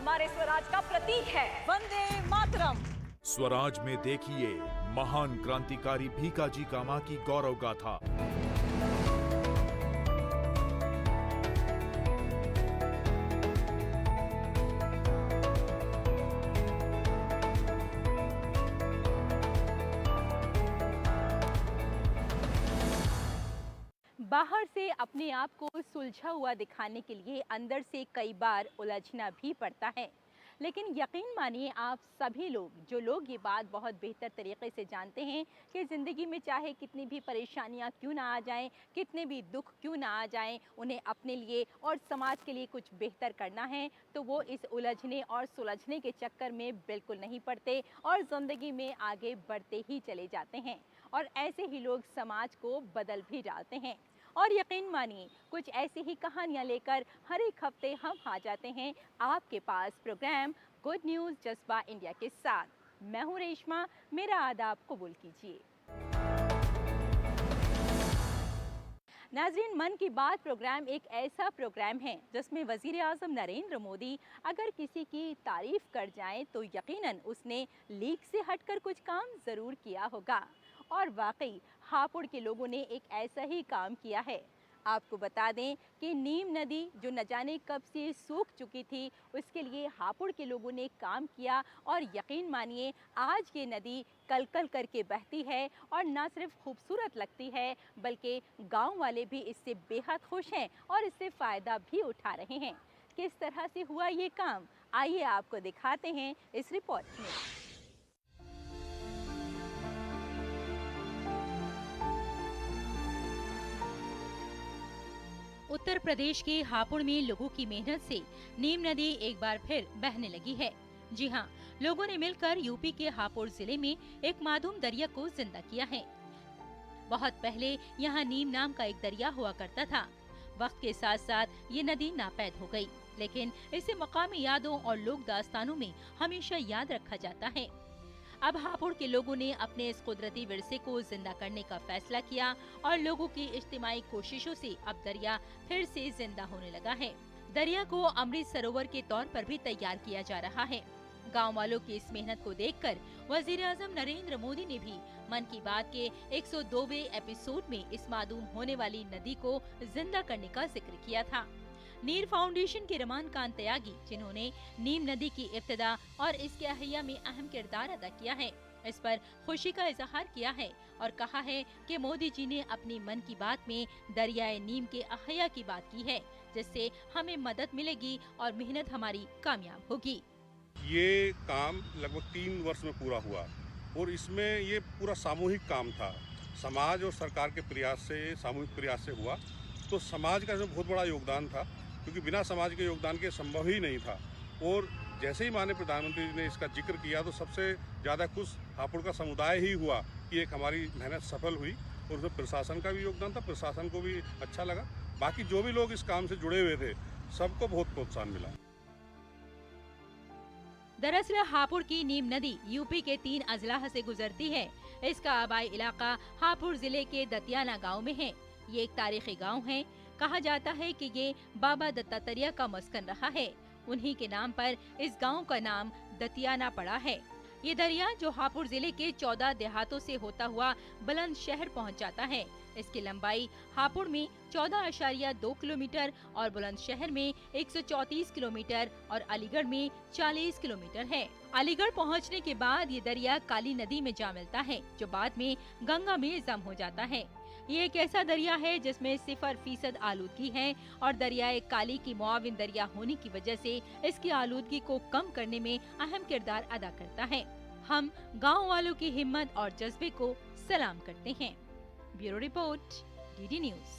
हमारे स्वराज का प्रतीक है। वंदे मातरम। स्वराज में देखिए महान क्रांतिकारी भीकाजी कामा की गौरव गाथा। बाहर से अपने आप को सुलझा हुआ दिखाने के लिए अंदर से कई बार उलझना भी पड़ता है। लेकिन यकीन मानिए आप सभी लोग, जो लोग ये बात बहुत बेहतर तरीके से जानते हैं कि ज़िंदगी में चाहे कितनी भी परेशानियां क्यों ना आ जाएं, कितने भी दुख क्यों ना आ जाएं, उन्हें अपने लिए और समाज के लिए कुछ बेहतर करना है, तो वो इस उलझने और सुलझने के चक्कर में बिल्कुल नहीं पड़ते और ज़िंदगी में आगे बढ़ते ही चले जाते हैं। और ऐसे ही लोग समाज को बदल भी डालते हैं। और यकीन मानिए कुछ ऐसी ही कहानियां लेकर हर एक हफ्ते हम आ जाते हैं आपके पास प्रोग्राम गुड न्यूज़ जज्बा इंडिया के साथ। मैं हूं रेशमा, मेरा आदाब कबूल कीजिए। नाज़रीन, मन की बात प्रोग्राम एक ऐसा प्रोग्राम है जिसमें वज़ीर आज़म नरेंद्र मोदी अगर किसी की तारीफ कर जाएं तो यकीनन उसने लीक से हटकर कुछ काम ज़रूर किया होगा। और वाकई हापुड़ के लोगों ने एक ऐसा ही काम किया है। आपको बता दें कि नीम नदी जो न जाने कब से सूख चुकी थी, उसके लिए हापुड़ के लोगों ने काम किया और यकीन मानिए आज ये नदी कलकल करके बहती है और न सिर्फ खूबसूरत लगती है बल्कि गांव वाले भी इससे बेहद खुश हैं और इससे फ़ायदा भी उठा रहे हैं। किस तरह से हुआ ये काम, आइए आपको दिखाते हैं इस रिपोर्ट में। उत्तर प्रदेश के हापुड़ में लोगों की मेहनत से नीम नदी एक बार फिर बहने लगी है। जी हाँ, लोगों ने मिलकर यूपी के हापुड़ जिले में एक मासूम दरिया को जिंदा किया है। बहुत पहले यहाँ नीम नाम का एक दरिया हुआ करता था। वक्त के साथ साथ ये नदी नापैद हो गई, लेकिन इसे मकामी यादों और लोक दास्तानों में हमेशा याद रखा जाता है। अब हापुड़ के लोगों ने अपने इस कुदरती विरसे को जिंदा करने का फैसला किया और लोगों की इज्तिमाई कोशिशों से अब दरिया फिर से जिंदा होने लगा है। दरिया को अमृत सरोवर के तौर पर भी तैयार किया जा रहा है। गांव वालों की इस मेहनत को देखकर वजीर आजम नरेंद्र मोदी ने भी मन की बात के 102वें एपिसोड में इस मासूम होने वाली नदी को जिंदा करने का जिक्र किया था। नीर फाउंडेशन के रमाकांत त्यागी, जिन्होंने नीम नदी की इब्तिदा और इसके अहिया में अहम किरदार अदा किया है, इस पर खुशी का इजहार किया है और कहा है कि मोदी जी ने अपनी मन की बात में दरियाए नीम के अहिया की बात की है, जिससे हमें मदद मिलेगी और मेहनत हमारी कामयाब होगी। ये काम लगभग 3 वर्ष में पूरा हुआ और इसमें ये पूरा सामूहिक काम था। समाज और सरकार के प्रयास से, सामूहिक प्रयास से हुआ। तो समाज का इसमें बहुत बड़ा योगदान था, क्योंकि बिना समाज के योगदान के संभव ही नहीं था। और जैसे ही माननीय प्रधानमंत्री जी ने इसका जिक्र किया तो सबसे ज़्यादा खुश हापुड़ का समुदाय ही हुआ कि एक हमारी मेहनत सफल हुई। और उसमें प्रशासन का भी योगदान था, प्रशासन को भी अच्छा लगा। बाकी जो भी लोग इस काम से जुड़े हुए थे सबको बहुत प्रोत्साहन मिला। दरअसल हापुड़ की नीम नदी यूपी के 3 अजलाह से गुजरती है। इसका आबाई इलाका हापुड़ जिले के दतियाना गाँव में है। ये एक तारीखी गांव है। कहा जाता है कि ये बाबा दत्तात्रेय का मस्कन रहा है। उन्हीं के नाम पर इस गांव का नाम दतियाना पड़ा है। ये दरिया जो हापुड़ जिले के 14 देहातों से होता हुआ बुलंदशहर पहुंच जाता है। इसकी लंबाई हापुड़ में 14.2 किलोमीटर और बुलंदशहर में 134 किलोमीटर और अलीगढ़ में 40 किलोमीटर है। अलीगढ़ पहुंचने के बाद ये दरिया काली नदी में जा मिलता है, जो बाद में गंगा में जम हो जाता है। ये एक ऐसा दरिया है जिसमें 0% आलूदगी है और दरियाए काली की मुआविन दरिया होने की वजह से इसकी आलूदगी को कम करने में अहम किरदार अदा करता है। हम गांव वालों की हिम्मत और जज्बे को सलाम करते हैं। Bureau report, DD news.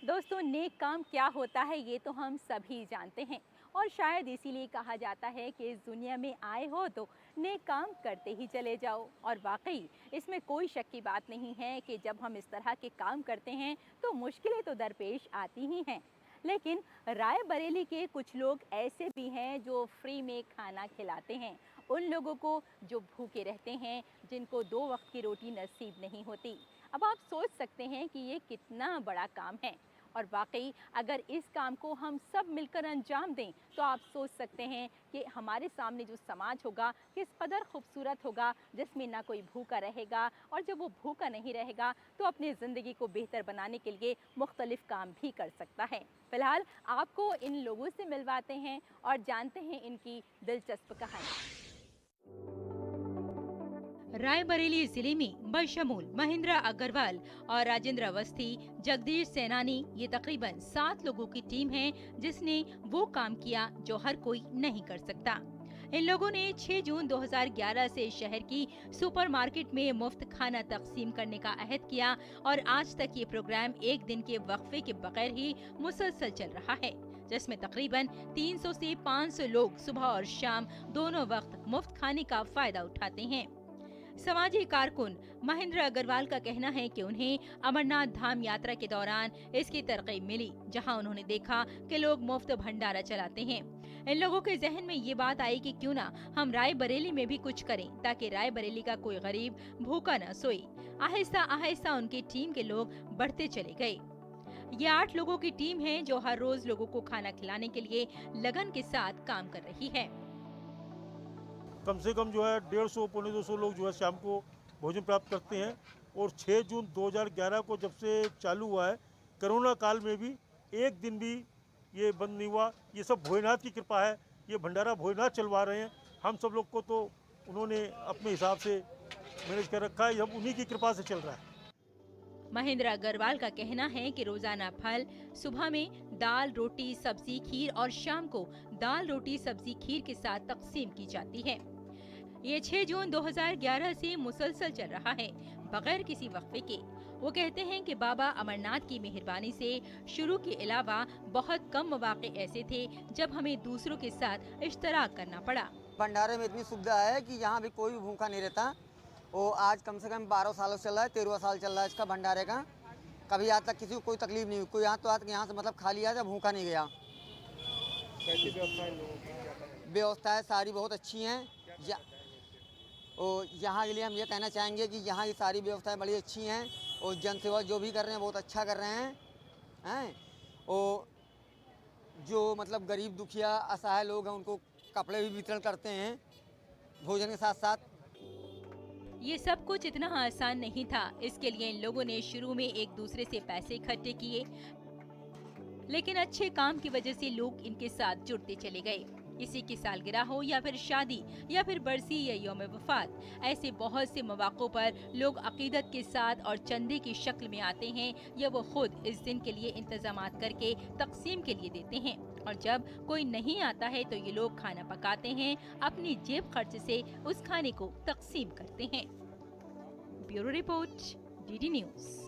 दोस्तों, नेक काम क्या होता है ये तो हम सभी जानते हैं और शायद इसीलिए कहा जाता है कि इस दुनिया में आए हो तो नेक काम करते ही चले जाओ। और वाकई इसमें कोई शक की बात नहीं है कि जब हम इस तरह के काम करते हैं तो मुश्किलें तो दरपेश आती ही हैं। लेकिन रायबरेली के कुछ लोग ऐसे भी हैं जो फ्री में खाना खिलाते हैं उन लोगों को जो भूखे रहते हैं, जिनको 2 वक्त की रोटी नसीब नहीं होती। अब आप सोच सकते हैं कि ये कितना बड़ा काम है और वाकई अगर इस काम को हम सब मिलकर अंजाम दें तो आप सोच सकते हैं कि हमारे सामने जो समाज होगा किस कदर खूबसूरत होगा, जिसमें ना कोई भूखा रहेगा और जब वो भूखा नहीं रहेगा तो अपनी ज़िंदगी को बेहतर बनाने के लिए मुख्तलिफ काम भी कर सकता है। फिलहाल आपको इन लोगों से मिलवाते हैं और जानते हैं इनकी दिलचस्प कहानी। रायबरेली जिले में बशमूल महेंद्र अग्रवाल और राजेंद्र अवस्थी, जगदीश सैनानी, ये तकरीबन 7 लोगों की टीम है जिसने वो काम किया जो हर कोई नहीं कर सकता। इन लोगों ने 6 जून 2011 से शहर की सुपरमार्केट में मुफ्त खाना तकसीम करने का अहद किया और आज तक ये प्रोग्राम एक दिन के वक्फे के बगैर ही मुसलसल चल रहा है, जिसमें तकरीबन 300 से 500 लोग सुबह और शाम दोनों वक्त मुफ्त खाने का फायदा उठाते हैं। समाजी कारकुन महेंद्र अग्रवाल का कहना है कि उन्हें अमरनाथ धाम यात्रा के दौरान इसकी तरकीब मिली, जहां उन्होंने देखा कि लोग मुफ्त भंडारा चलाते हैं। इन लोगों के जहन में ये बात आई कि क्यों ना हम रायबरेली में भी कुछ करें ताकि रायबरेली का कोई गरीब भूखा न सोए। आहिस्ता आहिस्ता उनकी टीम के लोग बढ़ते चले गए। ये 8 लोगों की टीम है जो हर रोज लोगों को खाना खिलाने के लिए लगन के साथ काम कर रही है। कम से कम जो है 150 पौने 200 लोग जो है शाम को भोजन प्राप्त करते हैं। और 6 जून 2011 को जब से चालू हुआ है, कोरोना काल में भी एक दिन भी ये बंद नहीं हुआ। ये सब भोलेनाथ की कृपा है, ये भंडारा भोलेनाथ चलवा रहे हैं। हम सब लोग को तो उन्होंने अपने हिसाब से मैनेज कर रखा है, सब उन्हीं की कृपा से चल रहा है। महेंद्र अग्रवाल का कहना है कि रोजाना फल सुबह में दाल, रोटी, सब्जी, खीर और शाम को दाल, रोटी, सब्जी, खीर के साथ तकसीम की जाती है। ये 6 जून 2011 से मुसलसल चल रहा है बगैर किसी वक्फे के। वो कहते हैं कि बाबा अमरनाथ की मेहरबानी से शुरू के अलावा बहुत कम मौके ऐसे थे जब हमें दूसरों के साथ इश्तराक करना पड़ा। भंडारे में इतनी सुविधा है कि यहाँ भी कोई भी भूखा नहीं रहता। वो आज कम से कम 12 सालों से चल रहा है, 13वां साल चल रहा है इसका भंडारे का। कभी आज तक किसी को कोई तकलीफ नहीं हुई, कोई यहाँ तो आज यहाँ से मतलब खाली आया भूखा नहीं गया। कैसी व्यवस्था इन लोगों की? व्यवस्थाएं सारी बहुत अच्छी हैं। और यहाँ के लिए हम ये कहना चाहेंगे कि यहाँ की सारी व्यवस्थाएं बड़ी अच्छी हैं और जनसेवा जो भी कर रहे हैं बहुत अच्छा कर रहे हैं। और जो मतलब गरीब दुखिया असहाय लोग हैं उनको कपड़े भी वितरण करते हैं भोजन के साथ साथ। ये सब कुछ इतना आसान नहीं था, इसके लिए इन लोगों ने शुरू में एक दूसरे से पैसे इकट्ठे किए, लेकिन अच्छे काम की वजह से लोग इनके साथ जुड़ते चले गए। किसी की सालगिरह हो या फिर शादी या फिर बरसी या यौम वफात, ऐसे बहुत से मौक़ों पर लोग अकीदत के साथ और चंदे की शक्ल में आते हैं या वो खुद इस दिन के लिए इंतजामात करके तकसीम के लिए देते हैं। और जब कोई नहीं आता है तो ये लोग खाना पकाते हैं, अपनी जेब खर्च से उस खाने को तकसीम करते हैं। Bureau report, DD news.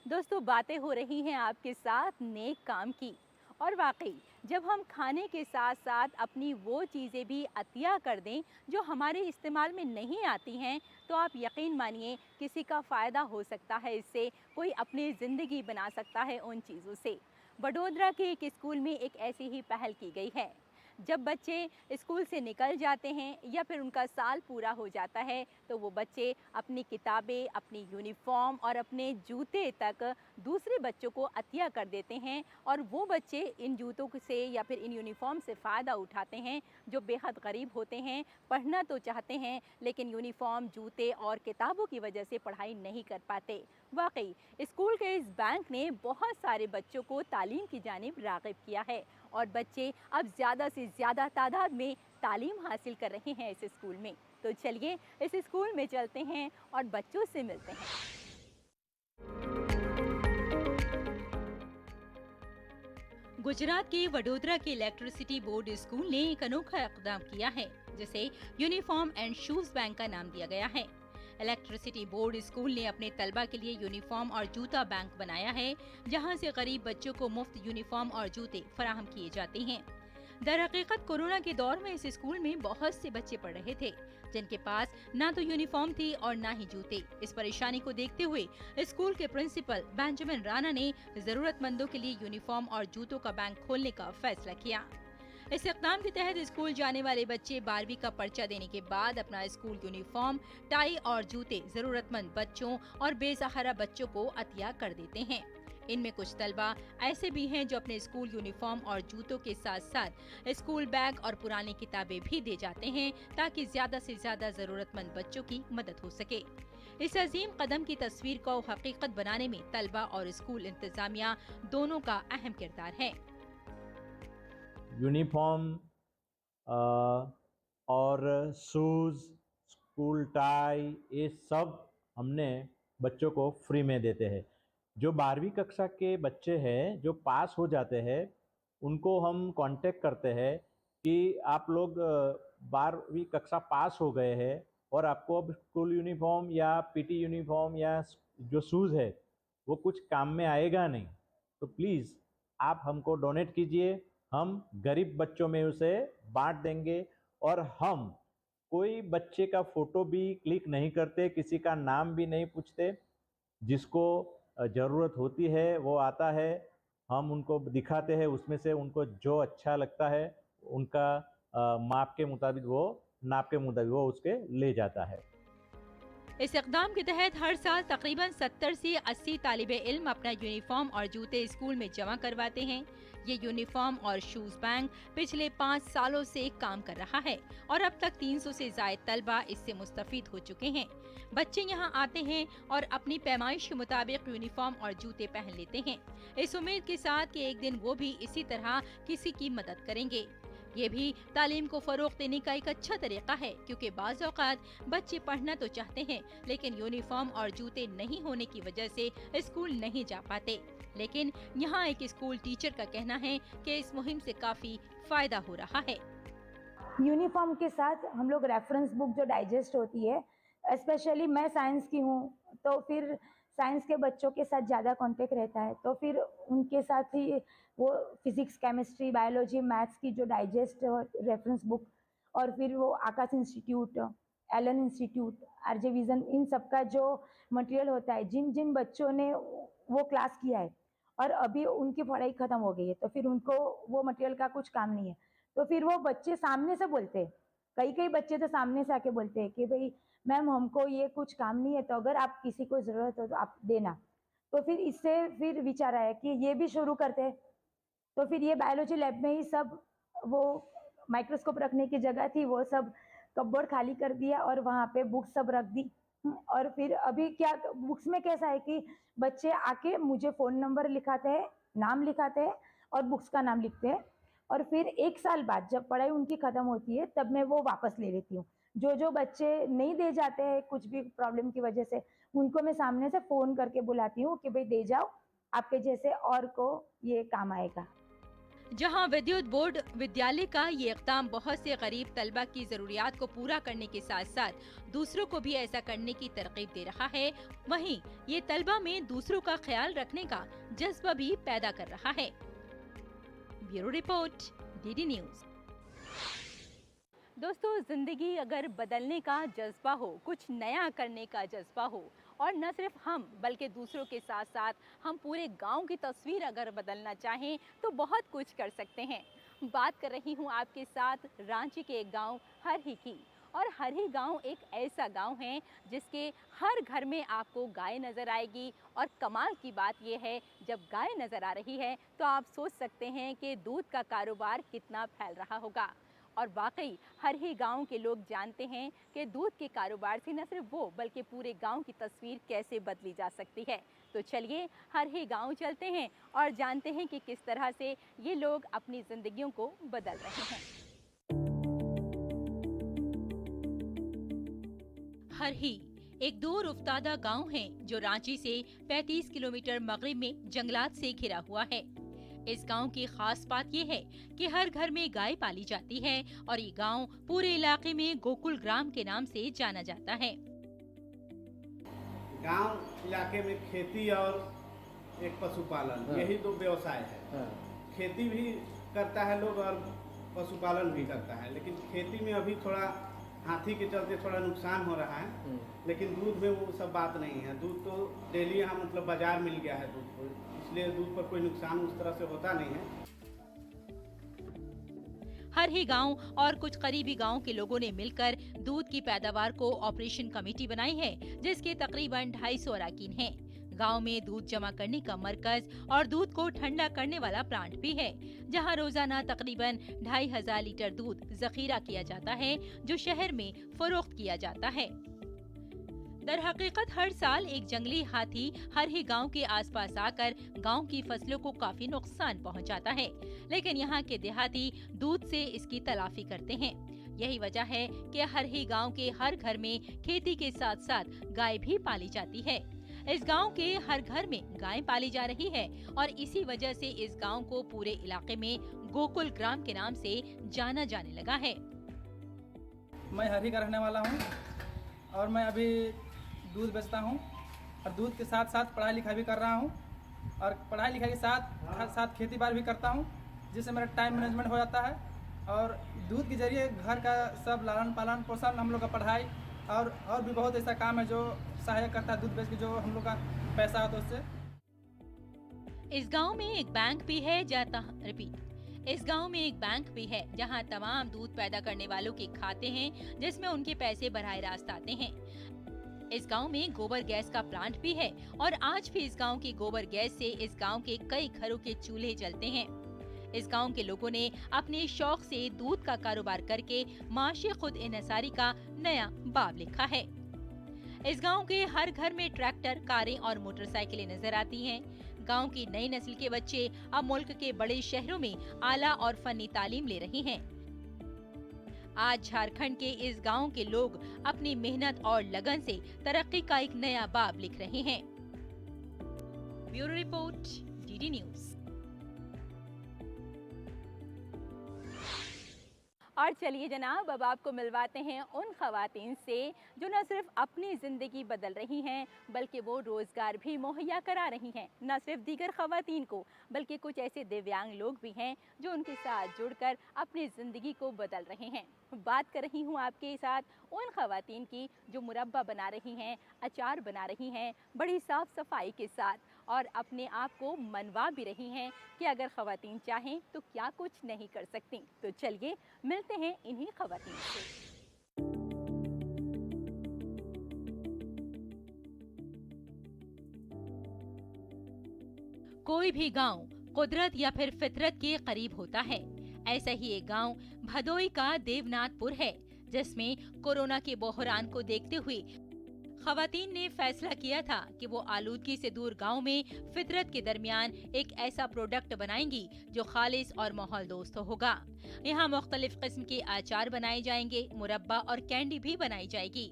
दोस्तों, बातें हो रही हैं आपके साथ नेक काम की, और वाकई जब हम खाने के साथ साथ अपनी वो चीज़ें भी अतिया कर दें जो हमारे इस्तेमाल में नहीं आती हैं, तो आप यकीन मानिए किसी का फ़ायदा हो सकता है, इससे कोई अपनी ज़िंदगी बना सकता है उन चीज़ों से। वडोदरा के एक स्कूल में एक ऐसी ही पहल की गई है। जब बच्चे स्कूल से निकल जाते हैं या फिर उनका साल पूरा हो जाता है तो वो बच्चे अपनी किताबें, अपनी यूनिफॉर्म और अपने जूते तक दूसरे बच्चों को अतिया कर देते हैं, और वो बच्चे इन जूतों से या फिर इन यूनिफॉर्म से फ़ायदा उठाते हैं जो बेहद गरीब होते हैं, पढ़ना तो चाहते हैं लेकिन यूनिफॉर्म, जूते और किताबों की वजह से पढ़ाई नहीं कर पाते। वाकई स्कूल के इस बैंक ने बहुत सारे बच्चों को तालीम की जानिब राग़िब किया है और बच्चे अब ज़्यादा से ज़्यादा तादाद में तालीम हासिल कर रहे हैं इस स्कूल में। तो चलिए इस स्कूल में चलते हैं और बच्चों से मिलते हैं। गुजरात के वडोदरा के इलेक्ट्रिसिटी बोर्ड स्कूल ने एक अनोखा इक़दाम किया है जिसे यूनिफॉर्म एंड शूज बैंक का नाम दिया गया है। इलेक्ट्रिसिटी बोर्ड स्कूल ने अपने तलबा के लिए यूनिफॉर्म और जूता बैंक बनाया है, जहां से गरीब बच्चों को मुफ्त यूनिफॉर्म और जूते फराहम किए जाते हैं। दरहकीकत कोरोना के दौर में इस स्कूल में बहुत से बच्चे पढ़ रहे थे जिनके पास ना तो यूनिफॉर्म थी और ना ही जूते। इस परेशानी को देखते हुए स्कूल के प्रिंसिपल बेंजामिन राणा ने जरूरतमंदों के लिए यूनिफॉर्म और जूतों का बैंक खोलने का फैसला किया। इस इक़दाम के तहत स्कूल जाने वाले बच्चे 12वीं का पर्चा देने के बाद अपना स्कूल यूनिफॉर्म, टाई और जूते जरूरतमंद बच्चों और बेसहारा बच्चों को अतिया कर देते हैं। इनमें कुछ तलबा ऐसे भी हैं जो अपने स्कूल यूनिफॉर्म और जूतों के साथ साथ स्कूल बैग और पुरानी किताबें भी दे जाते हैं ताकि ज्यादा से ज्यादा जरूरतमंद बच्चों की मदद हो सके। इस अजीम कदम की तस्वीर को हकीकत बनाने में तलबा और स्कूल इंतजामिया दोनों का अहम किरदार है। यूनिफॉर्म और शूज़, स्कूल टाई, ये सब हमने बच्चों को फ्री में देते हैं। जो 12वीं कक्षा के बच्चे हैं जो पास हो जाते हैं उनको हम कांटेक्ट करते हैं कि आप लोग 12वीं कक्षा पास हो गए हैं और आपको अब स्कूल यूनिफॉर्म या पीटी यूनिफॉर्म या जो शूज़ है वो कुछ काम में आएगा नहीं, तो प्लीज़ आप हमको डोनेट कीजिए, हम गरीब बच्चों में उसे बांट देंगे। और हम कोई बच्चे का फ़ोटो भी क्लिक नहीं करते, किसी का नाम भी नहीं पूछते। जिसको ज़रूरत होती है वो आता है, हम उनको दिखाते हैं, उसमें से उनको जो अच्छा लगता है उनका माप के मुताबिक वो नाप के मुताबिक वो उसके ले जाता है। इस इक़दाम के तहत हर साल तकरीबन 70 से 80 तालिबे इल्म अपना यूनिफॉर्म और जूते स्कूल में जमा करवाते हैं। ये यूनिफॉर्म और शूज बैंक पिछले 5 सालों से काम कर रहा है और अब तक 300 से ज़ायद तलबा इससे मुस्तफीद हो चुके हैं। बच्चे यहाँ आते हैं और अपनी पैमाइश के मुताबिक यूनिफॉर्म और जूते पहन लेते हैं, इस उम्मीद के साथ कि एक दिन वो भी इसी तरह किसी की मदद करेंगे। ये भी तालीम को फरोग देने का एक अच्छा तरीका है, क्योंकि बाज़ औक़ात बच्चे पढ़ना तो चाहते हैं लेकिन यूनिफॉर्म और जूते नहीं होने की वजह से स्कूल नहीं जा पाते। लेकिन यहाँ एक स्कूल टीचर का कहना है कि इस मुहिम से काफ़ी फ़ायदा हो रहा है। यूनिफॉर्म के साथ हम लोग रेफरेंस बुक जो डाइजेस्ट होती है, स्पेशली मैं साइंस की हूँ तो फिर साइंस के बच्चों के साथ ज़्यादा कांटेक्ट रहता है, तो फिर उनके साथ ही वो फिज़िक्स, केमिस्ट्री, बायोलॉजी, मैथ्स की जो डाइजेस्ट रेफरेंस बुक और फिर वो Aakash institute, Allen institute, RJ vision, इन सब का जो मटेरियल होता है, जिन जिन बच्चों ने वो क्लास किया है और अभी उनकी पढ़ाई ख़त्म हो गई है तो फिर उनको वो मटेरियल का कुछ काम नहीं है, तो फिर वो बच्चे सामने से बोलते हैं, कई बच्चे तो सामने से आके बोलते हैं कि भाई मैम हमको ये कुछ काम नहीं है, तो अगर आप किसी को ज़रूरत हो तो आप देना। तो फिर इससे फिर विचार आया कि ये भी शुरू करते हैं। तो फिर ये बायोलॉजी लैब में ही सब वो माइक्रोस्कोप रखने की जगह थी, वो सब कपबोर्ड खाली कर दिया और वहाँ पे बुक्स सब रख दी। और फिर अभी क्या बुक्स में कैसा है कि बच्चे आके मुझे फ़ोन नंबर लिखाते हैं, नाम लिखाते हैं और बुक्स का नाम लिखते हैं, और फिर 1 साल बाद जब पढ़ाई उनकी ख़त्म होती है तब मैं वो वापस ले लेती हूँ। जो बच्चे नहीं दे जाते हैं कुछ भी प्रॉब्लम की वजह से, उनको मैं सामने से फ़ोन करके बुलाती हूँ कि भाई दे जाओ, आपके जैसे और को ये काम आएगा। जहां विद्युत बोर्ड विद्यालय का ये इक़दाम बहुत से गरीब तलबा की ज़रूरियात को पूरा करने के साथ साथ दूसरों को भी ऐसा करने की तरकीब दे रहा है, वहीं ये तलबा में दूसरों का ख्याल रखने का जज्बा भी पैदा कर रहा है। Bureau report, DD news. दोस्तों, ज़िंदगी अगर बदलने का जज्बा हो, कुछ नया करने का जज्बा हो, और न सिर्फ हम बल्कि दूसरों के साथ साथ हम पूरे गांव की तस्वीर अगर बदलना चाहें तो बहुत कुछ कर सकते हैं। बात कर रही हूं आपके साथ रांची के एक गांव हरही की, और हरही गांव एक ऐसा गांव है जिसके हर घर में आपको गाय नज़र आएगी। और कमाल की बात यह है, जब गाय नज़र आ रही है तो आप सोच सकते हैं कि दूध का कारोबार कितना फैल रहा होगा। और वाकई हरही गांव के लोग जानते हैं कि दूध के कारोबार से न सिर्फ वो बल्कि पूरे गांव की तस्वीर कैसे बदली जा सकती है। तो चलिए हरही गांव चलते हैं और जानते हैं कि किस तरह से ये लोग अपनी जिंदगियों को बदल रहे हैं। हरही एक दूर उफ्तादा गांव है जो रांची से 35 किलोमीटर मगरिब में जंगलात से घिरा हुआ है। इस गांव की खास बात यह है कि हर घर में गाय पाली जाती है और ये गांव पूरे इलाके में गोकुल ग्राम के नाम से जाना जाता है। गांव इलाके में खेती और एक पशुपालन, यही 2 व्यवसाय है। खेती भी करता है लोग और पशुपालन भी करता है, लेकिन खेती में अभी थोड़ा हाथी के चलते थोड़ा नुकसान हो रहा है, लेकिन दूध में वो सब बात नहीं है। दूध तो डेली यहाँ मतलब बाजार मिल गया है दूध को, इसलिए दूध पर कोई नुकसान उस तरह से होता नहीं है। हर ही गांव और कुछ करीबी गांव के लोगों ने मिलकर दूध की पैदावार को ऑपरेशन कमेटी बनाई है, जिसके तकरीबन 250 अरकान हैं। गांव में दूध जमा करने का मरकज और दूध को ठंडा करने वाला प्लांट भी है, जहां रोजाना तकरीबन 2500 लीटर दूध जखीरा किया जाता है, जो शहर में फरोख्त किया जाता है। दर हकीकत हर साल एक जंगली हाथी हर ही गांव के आसपास आकर गांव की फसलों को काफी नुकसान पहुंचाता है, लेकिन यहाँ के देहाती दूध से इसकी तलाफी करते हैं। यही वजह है कि हर ही गांव के हर घर में खेती के साथ साथ गाय भी पाली जाती है। इस गांव के हर घर में गाय पाली जा रही है और इसी वजह से इस गांव को पूरे इलाके में गोकुल ग्राम के नाम से जाना जाने लगा है। मैं हरी का रहने वाला हूं और मैं अभी दूध बेचता हूं और दूध के साथ साथ पढ़ाई लिखाई भी कर रहा हूं और पढ़ाई लिखाई के साथ साथ खेती बाड़ी भी करता हूं, जिससे मेरा टाइम मैनेजमेंट हो जाता है और दूध के जरिए घर का सब लालन पालन पोषण, हम लोग का पढ़ाई और भी बहुत ऐसा काम है जो सहायक करता है दूध बेच के, जो हम लोग का पैसा आता है उससे। इस गांव में एक बैंक भी है इस गांव में एक बैंक भी है जहां तमाम दूध पैदा करने वालों के खाते हैं, जिसमें उनके पैसे बराह रास्त आते हैं। इस गांव में गोबर गैस का प्लांट भी है और आज भी इस गांव की गोबर गैस से इस गांव के कई घरों के चूल्हे जलते हैं। इस गांव के लोगों ने अपने शौक से दूध का कारोबार करके माशी खुद इन्हसारी का नया बाब लिखा है। इस गांव के हर घर में ट्रैक्टर, कारें और मोटरसाइकिलें नजर आती हैं। गांव की नई नस्ल के बच्चे अब मुल्क के बड़े शहरों में आला और फनी तालीम ले रहे हैं। आज झारखंड के इस गांव के लोग अपनी मेहनत और लगन से तरक्की का एक नया बाब लिख रहे हैं। Bureau report, DD news. और चलिए जनाब, अब आपको मिलवाते हैं उन खवातीन से जो न सिर्फ अपनी ज़िंदगी बदल रही हैं, बल्कि वो रोज़गार भी मुहैया करा रही हैं। न सिर्फ दीगर खवातीन को, बल्कि कुछ ऐसे दिव्यांग लोग भी हैं जो उनके साथ जुड़कर अपनी ज़िंदगी को बदल रहे हैं। बात कर रही हूँ आपके साथ उन खवातीन की जो मुरब्बा बना रही हैं, अचार बना रही हैं, बड़ी साफ़ सफाई के साथ, और अपने आप को मनवा भी रही हैं कि अगर खवातीन चाहें तो क्या कुछ नहीं कर सकती। तो चलिए मिलते हैं इन्हीं खवातीन से। कोई भी गांव कुदरत या फिर फितरत के करीब होता है। ऐसा ही एक गांव भदोई का देवनाथपुर है, जिसमें कोरोना के बहरान को देखते हुए खवातीन ने फैसला किया था कि वो आलूदगी से दूर गांव में फितरत के दरमियान एक ऐसा प्रोडक्ट बनाएंगी जो खालिस और माहौल दोस्त होगा। यहाँ मुख्तलिफ किस्म के अचार बनाए जाएंगे, मुरब्बा और कैंडी भी बनाई जाएगी।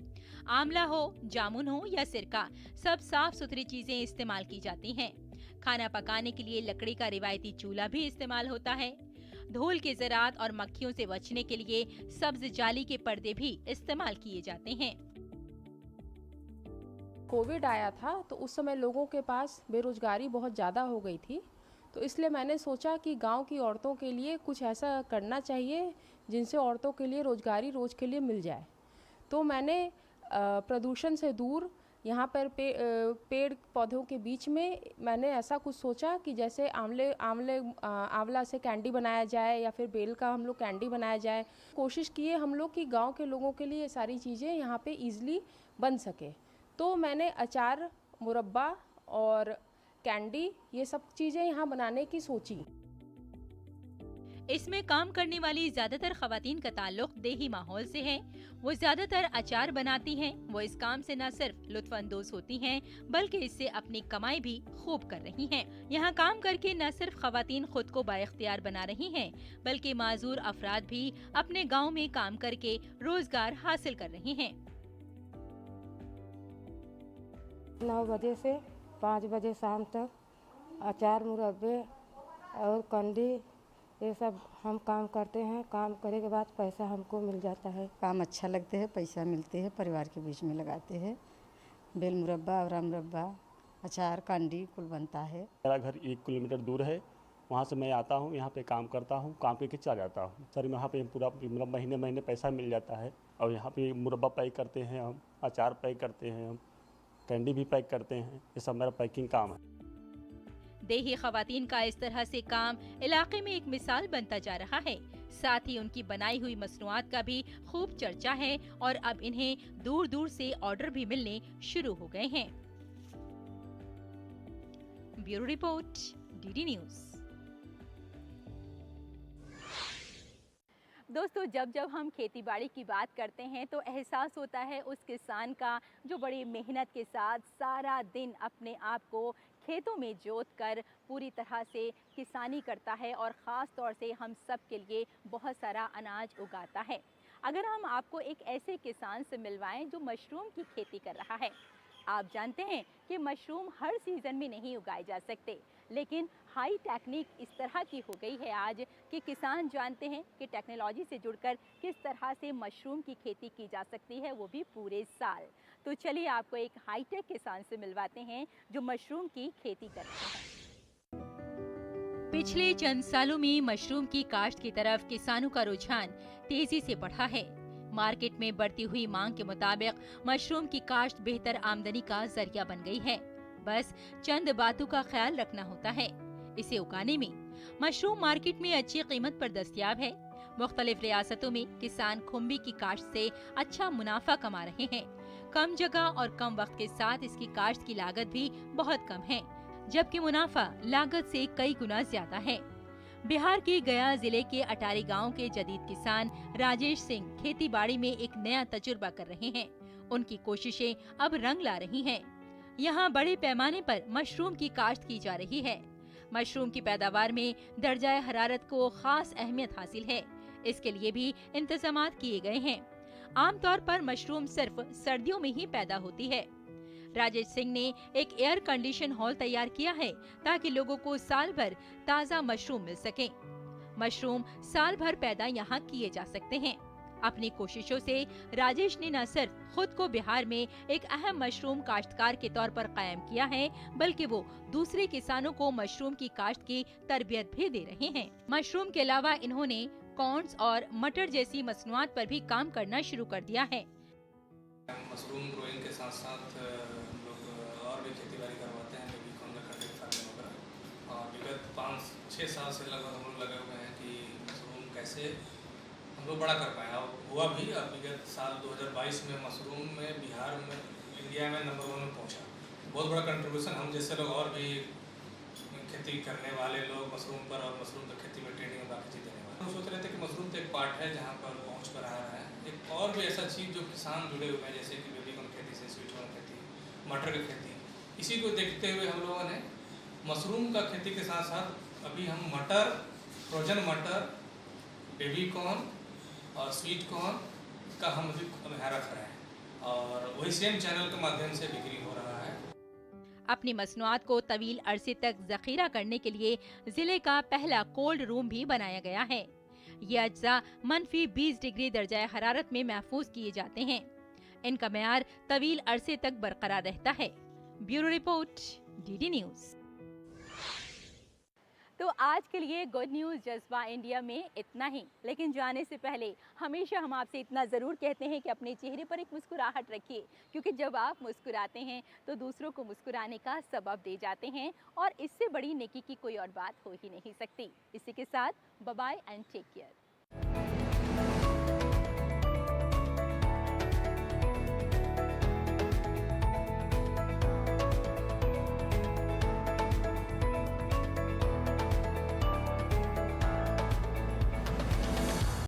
आमला हो, जामुन हो या सिरका, सब साफ सुथरी चीजें इस्तेमाल की जाती हैं। खाना पकाने के लिए लकड़ी का रिवायती चूल्हा भी इस्तेमाल होता है। धूल के ज़रात और मक्खियों से बचने के लिए सब्ज जाली के पर्दे भी इस्तेमाल किए जाते हैं। कोविड आया था तो उस समय लोगों के पास बेरोजगारी बहुत ज़्यादा हो गई थी, तो इसलिए मैंने सोचा कि गांव की औरतों के लिए कुछ ऐसा करना चाहिए जिनसे औरतों के लिए रोजगारी रोज के लिए मिल जाए। तो मैंने प्रदूषण से दूर यहाँ पर पेड़ पौधों के बीच में मैंने ऐसा कुछ सोचा कि जैसे आंवला से कैंडी बनाया जाए या फिर बेल का हम लोग कैंडी बनाया जाए। कोशिश किए हम लोग कि गांव के लोगों के लिए ये सारी चीज़ें यहाँ पे ईज़िली बन सके। तो मैंने अचार, मुरब्बा और कैंडी ये सब चीज़ें यहाँ बनाने की सोची। इसमें काम करने वाली ज्यादातर खवातीन का ताल्लुक देही माहौल से है। वो ज्यादातर अचार बनाती हैं। वो इस काम से न सिर्फ लुत्फानंदोज होती हैं, बल्कि इससे अपनी कमाई भी खूब कर रही हैं। यहाँ काम करके न सिर्फ खवातीन खुद को बाइख्तियार बना रही हैं, बल्कि माजूर अफराद भी अपने गाँव में काम करके रोजगार हासिल कर रहे हैं। 9 बजे से 5 बजे शाम तक अचार, मुरब्बे और कंडी ये सब हम काम करते हैं। काम करने के बाद पैसा हमको मिल जाता है। काम अच्छा लगता है, पैसा मिलते है, परिवार के बीच में लगाते हैं। बेल मुरब्बा और मुरब्बा, अचार, कंडी कुल बनता है। मेरा घर 1 किलोमीटर दूर है, वहाँ से मैं आता हूँ, यहाँ पे काम करता हूँ, काम करके चला जाता हूँ। सर यहाँ पे पूरा मतलब महीने पैसा मिल जाता है। और यहाँ पे मुरब्बा पैक करते हैं हम, अचार पैक करते हैं हम, कैंडी भी पैक करते हैं। ये सब मेरा पैकिंग काम है। देही खवातीन का इस तरह से काम इलाके में एक मिसाल बनता जा रहा है। साथ ही उनकी बनाई हुई मसनूआत का भी खूब चर्चा है और अब इन्हें दूर दूर से ऑर्डर भी मिलने शुरू हो गए हैं। Bureau report, DD news. दोस्तों, जब जब हम खेती बाड़ी की बात करते हैं तो एहसास होता है उस किसान का जो बड़ी मेहनत के साथ सारा दिन अपने आप को खेतों में जोत कर पूरी तरह से किसानी करता है और ख़ास तौर से हम सब के लिए बहुत सारा अनाज उगाता है। अगर हम आपको एक ऐसे किसान से मिलवाएं जो मशरूम की खेती कर रहा है। आप जानते हैं कि मशरूम हर सीज़न में नहीं उगाए जा सकते, लेकिन हाई टेक्निक इस तरह की हो गई है आज कि किसान जानते हैं कि टेक्नोलॉजी से जुड़कर किस तरह से मशरूम की खेती की जा सकती है, वो भी पूरे साल। तो चलिए आपको एक हाईटेक किसान से मिलवाते हैं जो मशरूम की खेती कर रहे हैं। पिछले चंद सालों में मशरूम की काश्त की तरफ किसानों का रुझान तेजी से बढ़ा है। मार्केट में बढ़ती हुई मांग के मुताबिक मशरूम की काश्त बेहतर आमदनी का जरिया बन गई है। बस चंद बातों का ख्याल रखना होता है। इसे उगाने में मशरूम मार्केट में अच्छी कीमत पर दस्तयाब है। मुख्तलिफ रियासतों में किसान खुम्बी की काश्त से अच्छा मुनाफा कमा रहे हैं। कम जगह और कम वक्त के साथ इसकी काश्त की लागत भी बहुत कम है, जबकि मुनाफा लागत से कई गुना ज्यादा है। बिहार के गया जिले के अटारी गांव के जदीद किसान राजेश सिंह खेती बाड़ी में एक नया तजुर्बा कर रहे हैं। उनकी कोशिशें अब रंग ला रही हैं। यहाँ बड़े पैमाने पर मशरूम की काश्त की जा रही है। मशरूम की पैदावार में दर्जाए हरारत को खास अहमियत हासिल है। इसके लिए भी इंतजामात किए गए हैं। आमतौर पर मशरूम सिर्फ सर्दियों में ही पैदा होती है। राजेश सिंह ने एक एयर कंडीशन हॉल तैयार किया है ताकि लोगों को साल भर ताज़ा मशरूम मिल सके। मशरूम साल भर पैदा यहाँ किए जा सकते हैं। अपनी कोशिशों से राजेश ने न सिर्फ खुद को बिहार में एक अहम मशरूम काश्तकार के तौर पर कायम किया है, बल्कि वो दूसरे किसानों को मशरूम की काश्त की तरबियत भी दे रहे हैं। मशरूम के अलावा इन्होंने कॉर्न्स और मटर जैसी मसनूआत पर भी काम करना शुरू कर दिया है। मशरूम ग्रोइंग के साथ साथ लोग और भी खेती बाड़ी करवाते हैं, बेबी कॉर्न फार्मिंग वगैरह। और विगत 5-6 साल से लगभग हम लोग लगे हुए हैं कि मशरूम कैसे हम लोग बड़ा कर पाए। अब हुआ भी। अब विगत साल 2022 में मशरूम में बिहार में इंडिया में नंबर 1 में पहुंचा। बहुत बड़ा कंट्रीब्यूशन हम जैसे लोग और भी खेती करने वाले लोग मशरूम पर और मशरूम पर खेती में ट्रेनिंग और बाकी चीज़ देने वाले हम सोच रहे थे कि मशरूम तो एक पार्ट है जहाँ पर पहुँच कर आ रहा है। एक और भी ऐसा चीज़ जो किसान जुड़े हुए हैं, जैसे कि बेबी कॉर्न खेती से स्वीट कॉर्न खेती, मटर की खेती, इसी को देखते हुए हम लोगों ने मशरूम का खेती के साथ साथ अभी हम मटर, फ्रोजन मटर, बेबी कॉर्न और स्वीट कॉर्न का हम अभी रख रहे हैं और वही सेम चैनल के माध्यम से बिक्री हो रहा है। अपनी मसनूआत को तवील अरसे तक जखीरा करने के लिए जिले का पहला कोल्ड रूम भी बनाया गया है। ये अज्जा मनफी 20 डिग्री दर्जाए हरारत में महफूज किए जाते हैं। इनका मेयार तवील अरसे तक बरकरार रहता है। Bureau report, DD news. तो आज के लिए गुड न्यूज़ जज्बा इंडिया में इतना ही। लेकिन जाने से पहले हमेशा हम आपसे इतना ज़रूर कहते हैं कि अपने चेहरे पर एक मुस्कुराहट रखिए, क्योंकि जब आप मुस्कुराते हैं तो दूसरों को मुस्कुराने का सबब दे जाते हैं और इससे बड़ी नेकी की कोई और बात हो ही नहीं सकती। इसी के साथ bye bye and take care.